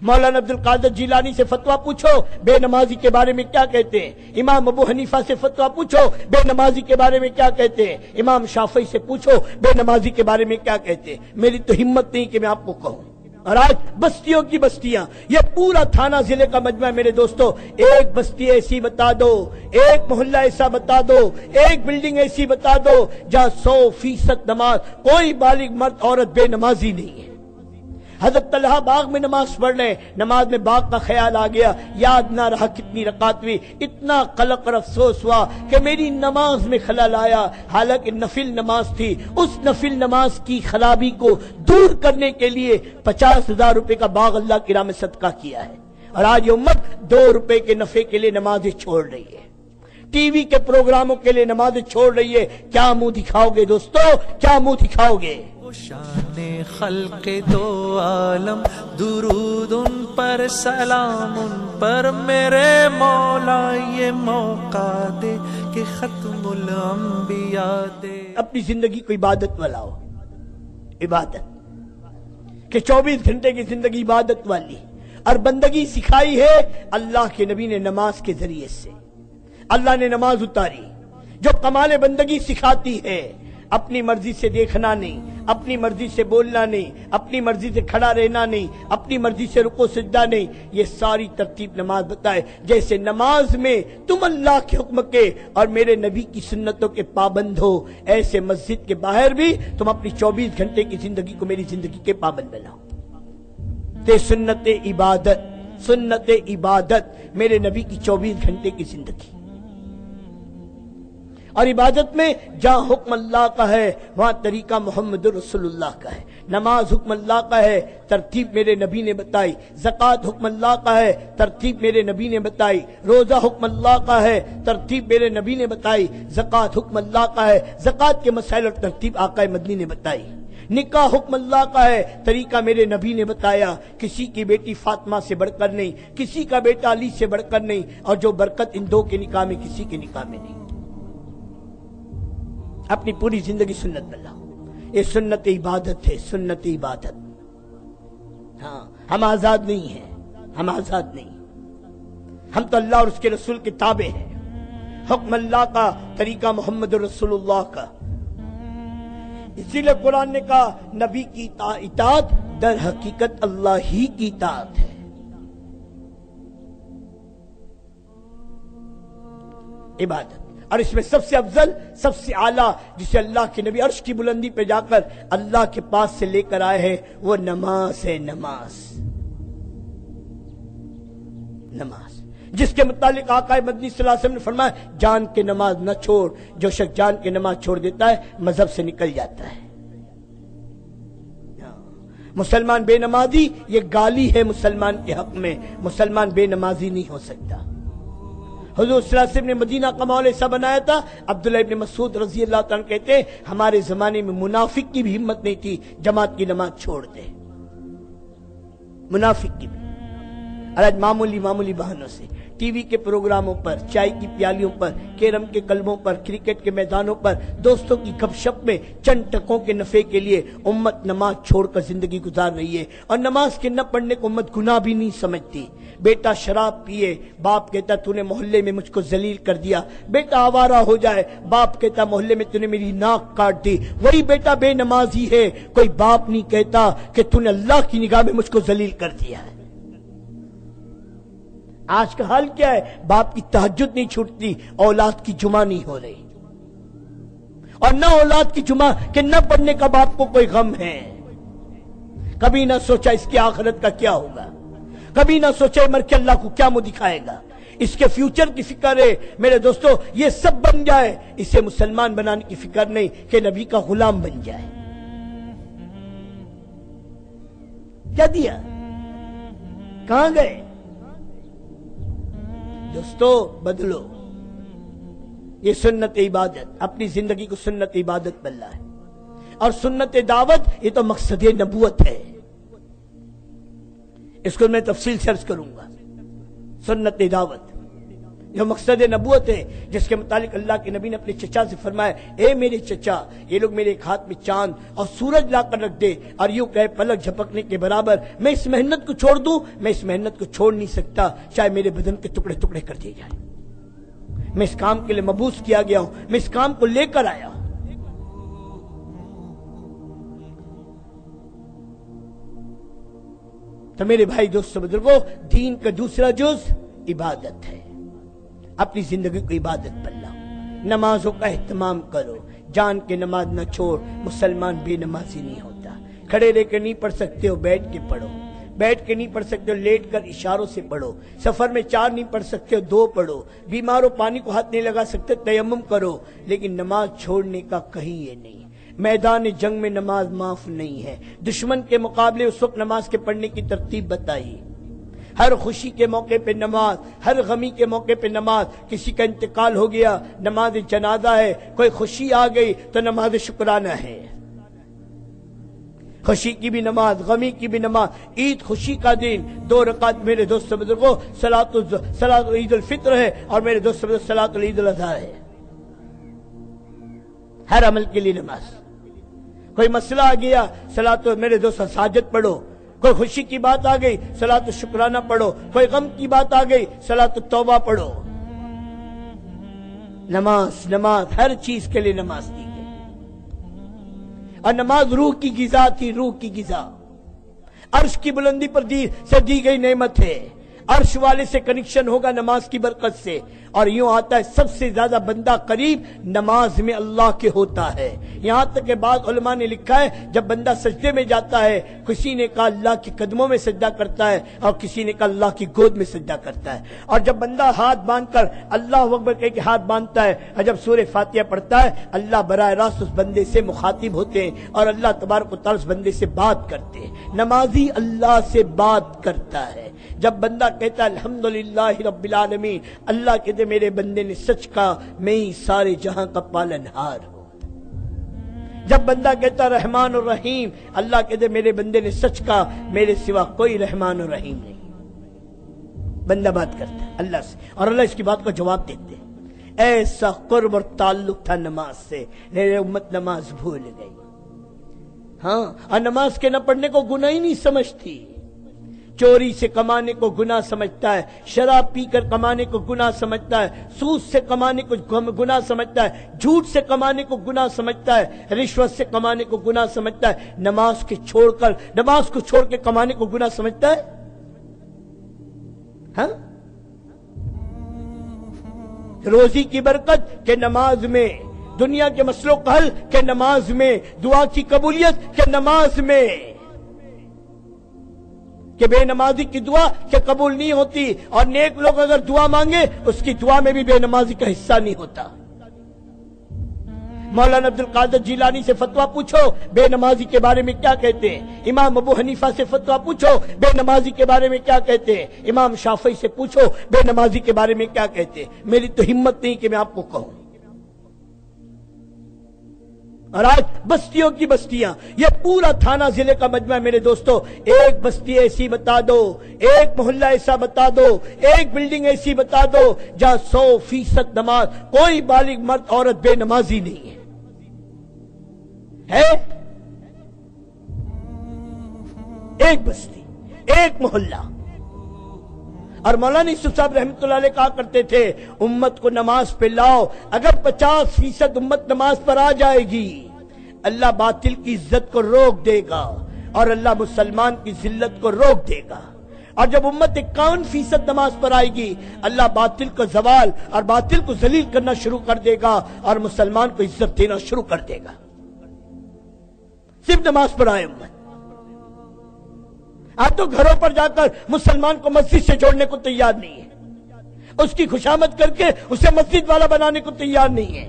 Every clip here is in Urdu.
مولانا عبد القادر جیلانی سے فتویٰ پوچھو بے نمازی کے بارے میں کیا کہتے ہیں، امام ابو حنیفہ سے فتویٰ پوچھو بے نمازی کے بارے میں کیا کہتے ہیں، امام شافعی سے پوچھو بے نمازی کے بارے میں کیا کہتے ہیں۔ میری تو ہمت نہیں کہ میں آپ کو کہوں۔ اور آج بستیوں کی بستیاں، یہ پورا تھانہ ضلع کا مجمع ہے میرے دوستو، ایک بستی ایسی بتا دو، ایک محلہ ایسا بتا دو، ایک بلڈنگ ایسی بتا دو جہاں 100% نماز، کوئی بالغ مرد عورت بے نمازی نہیں ہے۔ حضرت طلحہ باغ میں نماز پڑھ رہے، نماز میں باغ کا خیال آ گیا، یاد نہ رہا کتنی رکعت ہوئی، اتنا قلق اور افسوس ہوا کہ میری نماز میں خلل آیا، حالانکہ نفل نماز تھی۔ اس نفل نماز کی خرابی کو دور کرنے کے لیے 50,000 روپے کا باغ اللہ کی راہ میں صدقہ کیا ہے، اور آج یہ امت 2 روپے کے نفع کے لیے نمازیں چھوڑ رہی ہے، ٹی وی کے پروگراموں کے لیے نمازیں چھوڑ رہی ہے۔ کیا منہ دکھاؤ گے دوستو، کیا منہ دکھاؤ گے؟ شان خلق دو عالم، درود ان پر، سلام ان پر، میرے مولا یہ موقع دے کہ ختم الانبیاء دے۔ اپنی زندگی کو عبادت والا ہو، عبادت کہ 24 گھنٹے کی زندگی عبادت والی، اور بندگی سکھائی ہے اللہ کے نبی نے نماز کے ذریعے سے۔ اللہ نے نماز اتاری جو کمال بندگی سکھاتی ہے، اپنی مرضی سے دیکھنا نہیں، اپنی مرضی سے بولنا نہیں، اپنی مرضی سے کھڑا رہنا نہیں، اپنی مرضی سے رکوع سجدہ نہیں، یہ ساری ترتیب نماز بتائے۔ جیسے نماز میں تم اللہ کے حکم کے اور میرے نبی کی سنتوں کے پابند ہو، ایسے مسجد کے باہر بھی تم اپنی 24 گھنٹے کی زندگی کو میری زندگی کے پابند بناؤ۔ تے سنت عبادت، سنت عبادت میرے نبی کی 24 گھنٹے کی زندگی، اور عبادت میں جہاں حکم اللہ کا ہے وہاں طریقہ محمد رسول اللہ کا ہے۔ نماز حکم اللہ کا ہے، ترتیب میرے نبی نے بتائی۔ زکوٰۃ حکم اللہ کا ہے، ترتیب میرے نبی نے بتائی۔ روزہ حکم اللہ کا ہے، ترتیب میرے نبی نے بتائی۔ زکوٰۃ حکم اللہ کا ہے، زکوٰۃ کے مسائل اور ترتیب آقا مدنی نے بتائی۔ نکاح حکم اللہ کا ہے، طریقہ میرے نبی نے بتایا۔ کسی کی بیٹی فاطمہ سے بڑھ کر نہیں، کسی کا بیٹا علی سے بڑھ کر نہیں، اور جو برکت ان دو کے نکاح میں کسی کے نکاح میں نہیں۔ اپنی پوری زندگی سنت بناؤ، یہ سنت عبادت ہے، سنت عبادت۔ ہاں، ہم آزاد نہیں ہیں، ہم آزاد نہیں، ہم تو اللہ اور اس کے رسول کے تابع ہیں۔ حکم اللہ کا، طریقہ محمد رسول اللہ کا۔ اسی لیے قرآن نے کہا نبی کی اطاعت در حقیقت اللہ ہی کی اطاعت ہے۔ عبادت، اور اس میں سب سے افضل، سب سے اعلیٰ، جسے اللہ کے نبی عرش کی بلندی پہ جا کر اللہ کے پاس سے لے کر آئے ہیں، وہ نماز ہے۔ نماز، نماز جس کے متعلق آقا مدنی صلی اللہ علیہ وسلم نے فرمایا جان کے نماز نہ چھوڑ، جو شخص جان کے نماز چھوڑ دیتا ہے مذہب سے نکل جاتا ہے۔ مسلمان بے نمازی، یہ گالی ہے مسلمان کے حق میں، مسلمان بے نمازی نہیں ہو سکتا۔ حضور صلی اللہ علیہ وسلم نے مدینہ کا ماحول ایسا بنایا تھا، عبداللہ ابن مسعود رضی اللہ تعالیٰ کہتے ہیں ہمارے زمانے میں منافق کی بھی ہمت نہیں تھی جماعت کی نماز چھوڑ دے، منافق کی بھی۔ اور آج معمولی بہانوں سے ٹی وی کے پروگراموں پر، چائے کی پیالیوں پر، کیرم کے کلبوں پر، کرکٹ کے میدانوں پر، دوستوں کی گپ شپ میں چند ٹکوں کے نفع کے لیے امت نماز چھوڑ کر زندگی گزار رہی ہے، اور نماز کے نہ پڑھنے کو امت گناہ بھی نہیں سمجھتی۔ بیٹا شراب پیے، باپ کہتا تو نے محلے میں مجھ کو ذلیل کر دیا۔ بیٹا آوارہ ہو جائے، باپ کہتا محلے میں تو نے میری ناک کاٹ دی۔ وہی بیٹا بے نمازی ہے، کوئی باپ نہیں کہتا کہ تو نے اللہ کی نگاہ میں مجھ کو ذلیل کر دیا ہے۔ آج کا حال کیا ہے؟ باپ کی تہجد نہیں چھوٹتی، اولاد کی جمعہ نہیں ہو رہی، اور نہ اولاد کی جمعہ کہ نہ پڑھنے کا باپ کو کوئی غم ہے۔ کبھی نہ سوچا اس کی آخرت کا کیا ہوگا، کبھی نہ سوچا مر کے اللہ کو کیا منہ دکھائے گا، اس کے فیوچر کی فکر ہے۔ میرے دوستو، یہ سب بن جائے، اسے مسلمان بنانے کی فکر نہیں کہ نبی کا غلام بن جائے۔ کیا دیا؟ کہاں گئے؟ دوستو بدلو، یہ سنت عبادت، اپنی زندگی کو سنت عبادت بننا ہے، اور سنت دعوت یہ تو مقصد نبوت ہے۔ اس کو میں تفصیل سے عرض کروں گا۔ سنت دعوت جو مقصد نبوت ہے، جس کے متعلق اللہ کے نبی نے اپنے چچا سے فرمایا، اے میرے چچا، یہ لوگ میرے ایک ہاتھ میں چاند اور سورج لا کر رکھ دے اور یوں کہے پلک جھپکنے کے برابر، میں اس محنت کو چھوڑ دوں؟ میں اس محنت کو چھوڑ نہیں سکتا، چاہے میرے بدن کے ٹکڑے ٹکڑے کر دیے جائیں۔ میں اس کام کے لیے مبعوث کیا گیا ہوں، میں اس کام کو لے کر آیا ہوں۔ تو میرے بھائی دوستو بزرگوں، دین کا دوسرا جز عبادت ہے۔ اپنی زندگی کو عبادت پر لاؤ، نمازوں کا اہتمام کرو، جان کے نماز نہ چھوڑ۔ مسلمان بے نمازی نہیں ہوتا۔ کھڑے رہ کے نہیں پڑھ سکتے ہو، بیٹھ کے پڑھو، بیٹھ کے نہیں پڑھ سکتے ہو، لیٹ کر اشاروں سے پڑھو، سفر میں 4 نہیں پڑھ سکتے ہو 2 پڑھو، بیمار ہو پانی کو ہاتھ نہیں لگا سکتے تیمم کرو، لیکن نماز چھوڑنے کا کہیں یہ نہیں۔ میدان جنگ میں نماز معاف نہیں ہے۔ دشمن کے مقابلے اس وقت نماز کے پڑھنے کی ترتیب بتائی، ہر خوشی کے موقع پہ نماز، ہر غمی کے موقع پہ نماز۔ کسی کا انتقال ہو گیا، نماز جنازہ ہے، کوئی خوشی آ گئی تو نماز شکرانہ ہے۔ خوشی کی بھی نماز، غمی کی بھی نماز۔ عید خوشی کا دن، 2 رکعت میرے دوست بزرگوں صلاۃ عید الفطر ہے، اور میرے دوست بزرگ صلاۃ عید الاضحیٰ ہے۔ ہر عمل کے لیے نماز۔ کوئی مسئلہ آ گیا، صلاۃ میرے دوست ساجد پڑھو۔ کوئی خوشی کی بات آ گئی، صلاۃ شکرانہ پڑھو۔ کوئی غم کی بات آ گئی، صلاۃ توبہ پڑھو۔ نماز نماز ہر چیز کے لیے نماز دی گئی، اور نماز روح کی غذا تھی، روح کی غذا۔ عرش کی بلندی پر دی گئی نعمت ہے۔ عرش والے سے کنیکشن ہوگا نماز کی برکت سے، اور یوں آتا ہے سب سے زیادہ بندہ قریب نماز میں اللہ کے ہوتا ہے۔ یہاں تک کہ بعض علماء نے لکھا ہے جب بندہ سجدے میں جاتا ہے، کسی نے کہا اللہ کے قدموں میں سجدہ کرتا ہے، اور کسی نے کہا اللہ کی گود میں سجدہ کرتا ہے۔ اور جب بندہ ہاتھ باندھ کر اللہ اکبر کہہ کے ہاتھ باندھتا ہے، اور جب سورہ فاتحہ پڑھتا ہے، اللہ براہ راست اس بندے سے مخاطب ہوتے ہیں، اور اللہ تبارک و تعالیٰ اس بندے سے بات کرتے ہیں۔ نمازی اللہ سے بات کرتا ہے۔ جب بندہ کہتا ہے الحمدللہ رب العالمین، اللہ کہتے میرے بندے نے سچ کہا میں ہی سارے جہاں کا پالنہار ہوں۔ جب بندہ کہتا رحمان الرحیم، اللہ کہتے میرے بندے نے سچ کہا میرے سوا کوئی رحمان الرحیم نہیں۔ بندہ بات کرتا ہے اللہ سے، اور اللہ اس کی بات کو جواب دیتے ہیں۔ ایسا قرب اور تعلق تھا نماز سے، میرے امت نماز بھول گئی۔ ہاں، اور نماز کے نہ پڑھنے کو گناہ ہی نہیں سمجھتی۔ چوری سے کمانے کو گناہ سمجھتا ہے، شراب پی کر کمانے کو گناہ سمجھتا ہے، سود سے کمانے کو گناہ سمجھتا ہے، جھوٹ سے کمانے کو گناہ سمجھتا ہے، رشوت سے کمانے کو گناہ سمجھتا ہے۔ نماز کو چھوڑ کے کمانے کو گناہ سمجھتا ہے؟ ہاں، روزی کی برکت کہ نماز میں، دنیا کے مسئلوں کا حل کہ نماز میں، دعا کی قبولیت کہ نماز میں، کہ بے نمازی کی دعا کہ قبول نہیں ہوتی، اور نیک لوگ اگر دعا مانگے اس کی دعا میں بھی بے نمازی کا حصہ نہیں ہوتا۔ مولانا عبدالقادر جیلانی سے فتویٰ پوچھو بے نمازی کے بارے میں کیا کہتے ہیں، امام ابو حنیفہ سے فتویٰ پوچھو بے نمازی کے بارے میں کیا کہتے ہیں، امام شافعی سے پوچھو بے نمازی کے بارے میں کیا کہتے ہیں۔ میری تو ہمت نہیں کہ میں آپ کو کہوں۔ اور آج بستیوں کی بستیاں، یہ پورا تھانہ ضلع کا مجمع میرے دوستو، ایک بستی ایسی بتا دو، ایک محلہ ایسا بتا دو، ایک بلڈنگ ایسی بتا دو جہاں 100% نماز، کوئی بالغ مرد عورت بے نمازی نہیں ہے۔ ایک بستی، ایک محلہ۔ اور مولانا یوسف صاحب رحمۃ اللہ علیہ کہا کرتے تھے امت کو نماز پہ لاؤ، اگر 50% امت نماز پر آ جائے گی اللہ باطل کی عزت کو روک دے گا، اور اللہ مسلمان کی ذلت کو روک دے گا۔ اور جب امت 51% نماز پر آئے گی اللہ باطل کو زوال اور باطل کو ذلیل کرنا شروع کر دے گا، اور مسلمان کو عزت دینا شروع کر دے گا۔ صرف نماز پر آئے امت۔ آپ تو گھروں پر جا کر مسلمان کو مسجد سے جوڑنے کو تیار نہیں ہے، اس کی خوشامد کر کے اسے مسجد والا بنانے کو تیار نہیں ہے۔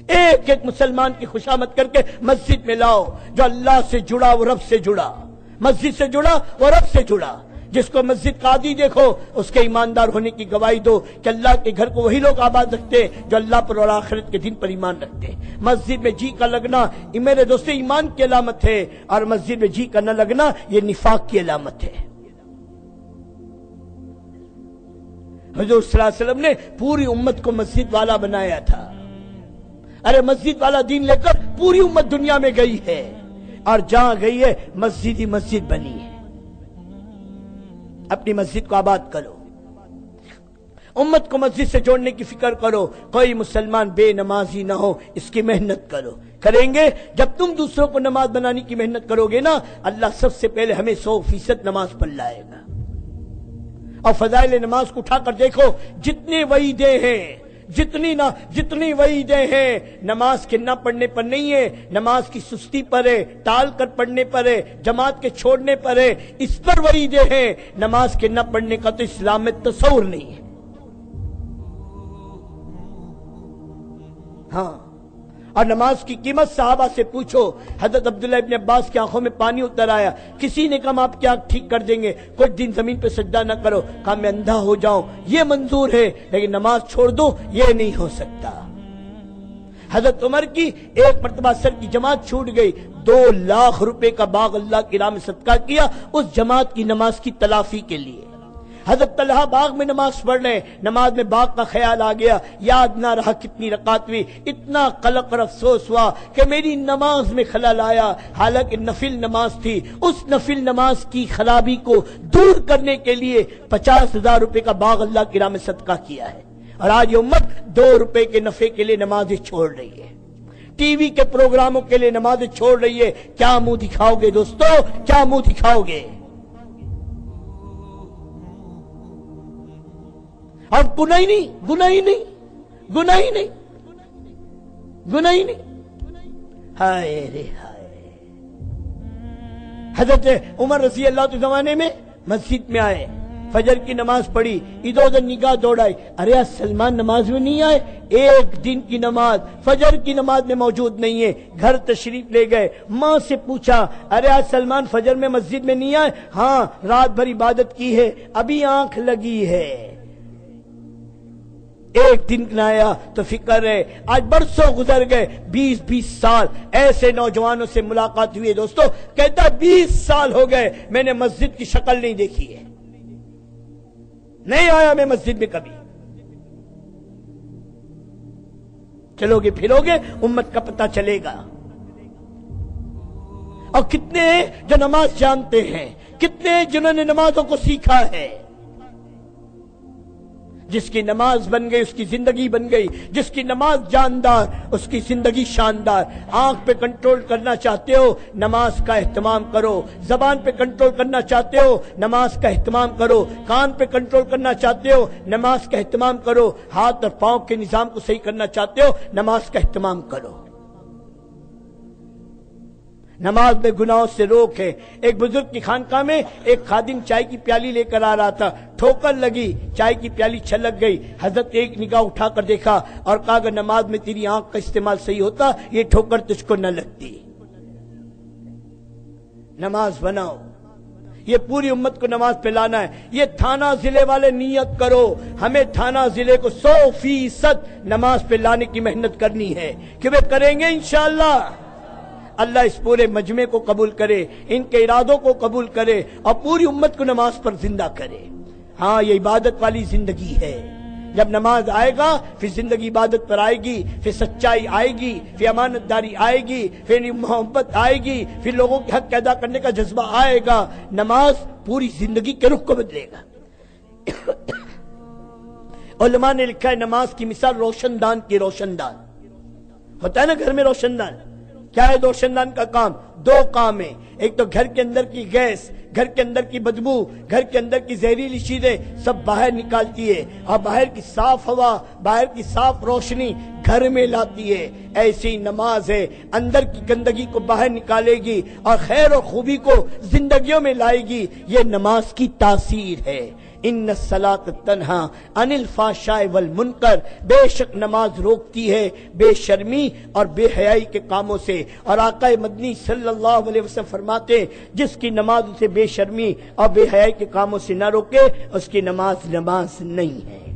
ایک ایک مسلمان کی خوشامد کر کے مسجد میں لاؤ، جو اللہ سے جڑا وہ رب سے جڑا، مسجد سے جڑا وہ رب سے جڑا۔ جس کو مسجد قاضی دیکھو اس کے ایماندار ہونے کی گواہی دو کہ اللہ کے گھر کو وہی لوگ آباد رکھتے ہیں جو اللہ پر اور آخرت کے دن پر ایمان رکھتے ہیں۔ مسجد میں جی کا لگنا یہ میرے دوستو ایمان کی علامت ہے، اور مسجد میں جی کا نہ لگنا یہ نفاق کی علامت ہے۔ حضور صلی اللہ علیہ وسلم نے پوری امت کو مسجد والا بنایا تھا. ارے مسجد والا دین لے کر پوری امت دنیا میں گئی ہے، اور جہاں گئی ہے مسجد ہی مسجد بنی ہے. اپنی مسجد کو آباد کرو، امت کو مسجد سے جوڑنے کی فکر کرو. کوئی مسلمان بے نمازی نہ ہو، اس کی محنت کرو. کریں گے جب تم دوسروں کو نماز بنانے کی محنت کرو گے نا، اللہ سب سے پہلے ہمیں 100% نماز پڑھ لائے گا. اور فضائل نماز کو اٹھا کر دیکھو، جتنے وعیدیں ہیں، جتنی وعیدیں ہیں نماز کے نہ پڑھنے پر نہیں ہے، نماز کی سستی پر ہے، ٹال کر پڑھنے پر ہے، جماعت کے چھوڑنے پر ہے، اس پر وعیدیں ہیں. نماز کے نہ پڑھنے کا تو اسلام میں تصور نہیں ہے. ہاں، اور نماز کی قیمت صحابہ سے پوچھو. حضرت عبداللہ ابن عباس کی آنکھوں میں پانی اتر آیا. کسی نے کہا آپ کی آنکھ ٹھیک کر دیں گے، کچھ دن زمین پہ سجدہ نہ کرو. کہا میں اندھا ہو جاؤں یہ منظور ہے، لیکن نماز چھوڑ دو یہ نہیں ہو سکتا. حضرت عمر کی ایک مرتبہ سر کی جماعت چھوٹ گئی، 2 لاکھ روپے کا باغ اللہ کی راہ میں صدقہ کیا اس جماعت کی نماز کی تلافی کے لیے. حضرت طلحہ باغ میں نماز پڑھ رہے، نماز میں باغ کا خیال آ گیا، یاد نہ رہا کتنی رکعت ہوئی. اتنا قلق اور افسوس ہوا کہ میری نماز میں خلل آیا، حالانکہ نفل نماز تھی. اس نفل نماز کی خرابی کو دور کرنے کے لیے 50,000 روپے کا باغ اللہ کی راہ میں صدقہ کیا ہے. اور آج یہ امت 2 روپے کے نفع کے لیے نمازیں چھوڑ رہی ہے، ٹی وی کے پروگراموں کے لیے نمازیں چھوڑ رہی ہے. کیا منہ دکھاؤ گے دوستو، کیا منہ دکھاؤ گے؟ اب گناہ ہی نہیں. ہائے رے ہائے. حضرت عمر رضی اللہ عنہ زمانے میں مسجد میں آئے، فجر کی نماز پڑھی، ادھر ادھر نگاہ دوڑائی. ارے سلمان نماز میں نہیں آئے، ایک دن کی نماز فجر کی نماز میں موجود نہیں ہے. گھر تشریف لے گئے، ماں سے پوچھا ارے آج سلمان فجر میں مسجد میں نہیں آئے؟ ہاں رات بھر عبادت کی ہے، ابھی آنکھ لگی ہے، ایک دن نہ آیا تو فکر ہے. آج برسوں گزر گئے، 20 سال ایسے نوجوانوں سے ملاقات ہوئی ہے دوستو، کہتا 20 سال ہو گئے میں نے مسجد کی شکل نہیں دیکھی ہے، نہیں آیا میں مسجد میں کبھی. چلو گے پھرو گے امت کا پتہ چلے گا. اور کتنے ہیں جو نماز جانتے ہیں، کتنے ہیں جنہوں نے نمازوں کو سیکھا ہے. جس کی نماز بن گئی اس کی زندگی بن گئی، جس کی نماز جاندار اس کی زندگی شاندار. آنکھ پہ کنٹرول کرنا چاہتے ہو نماز کا اہتمام کرو، زبان پہ کنٹرول کرنا چاہتے ہو نماز کا اہتمام کرو، کان پہ کنٹرول کرنا چاہتے ہو نماز کا اہتمام کرو، ہاتھ اور پاؤں کے نظام کو صحیح کرنا چاہتے ہو نماز کا اہتمام کرو. نماز میں گناہوں سے روک ہے. ایک بزرگ کی خانقاہ میں ایک خادم چائے کی پیالی لے کر آ رہا تھا، ٹھوکر لگی، چائے کی پیالی چھلک گئی. حضرت ایک نگاہ اٹھا کر دیکھا اور کہا اگر نماز میں تیری آنکھ کا استعمال صحیح ہوتا یہ ٹھوکر تجھ کو نہ لگتی. نماز بناؤ، یہ پوری امت کو نماز پہ لانا ہے. یہ تھانہ ضلع والے نیت کرو، ہمیں تھانہ ضلع کو 100% نماز پہ لانے کی محنت کرنی ہے کہ وہ کریں گے انشاءاللہ. اللہ اس پورے مجمع کو قبول کرے، ان کے ارادوں کو قبول کرے اور پوری امت کو نماز پر زندہ کرے. ہاں یہ عبادت والی زندگی ہے. جب نماز آئے گا پھر زندگی عبادت پر آئے گی، پھر سچائی آئے گی، پھر امانت داری آئے گی، پھر محبت آئے گی، پھر لوگوں کے حق ادا کرنے کا جذبہ آئے گا. نماز پوری زندگی کے رخ کو بدلے گا. علماء نے لکھا ہے نماز کی مثال روشن دان کی. روشن دان ہوتا ہے نا گھر میں روشن دان. کیا ہے روشن دان کا کام؟ 2 کام ہے. ایک تو گھر کے اندر کی گیس، گھر کے اندر کی بدبو، گھر کے اندر کی زہریلی چیزیں سب باہر نکالتی ہے اور باہر کی صاف ہوا، باہر کی صاف روشنی گھر میں لاتی ہے. ایسی نماز ہے، اندر کی گندگی کو باہر نکالے گی اور خیر اور خوبی کو زندگیوں میں لائے گی. یہ نماز کی تاثیر ہے. ان الصلاۃ تنہا عن الفحشاء والمنکر، بے شک نماز روکتی ہے بے شرمی اور بے حیائی کے کاموں سے. اور آقا مدنی صلی اللہ علیہ وسلم فرماتے ہیں جس کی نماز اسے بے شرمی اور بے حیائی کے کاموں سے نہ روکے اس کی نماز نہیں ہے.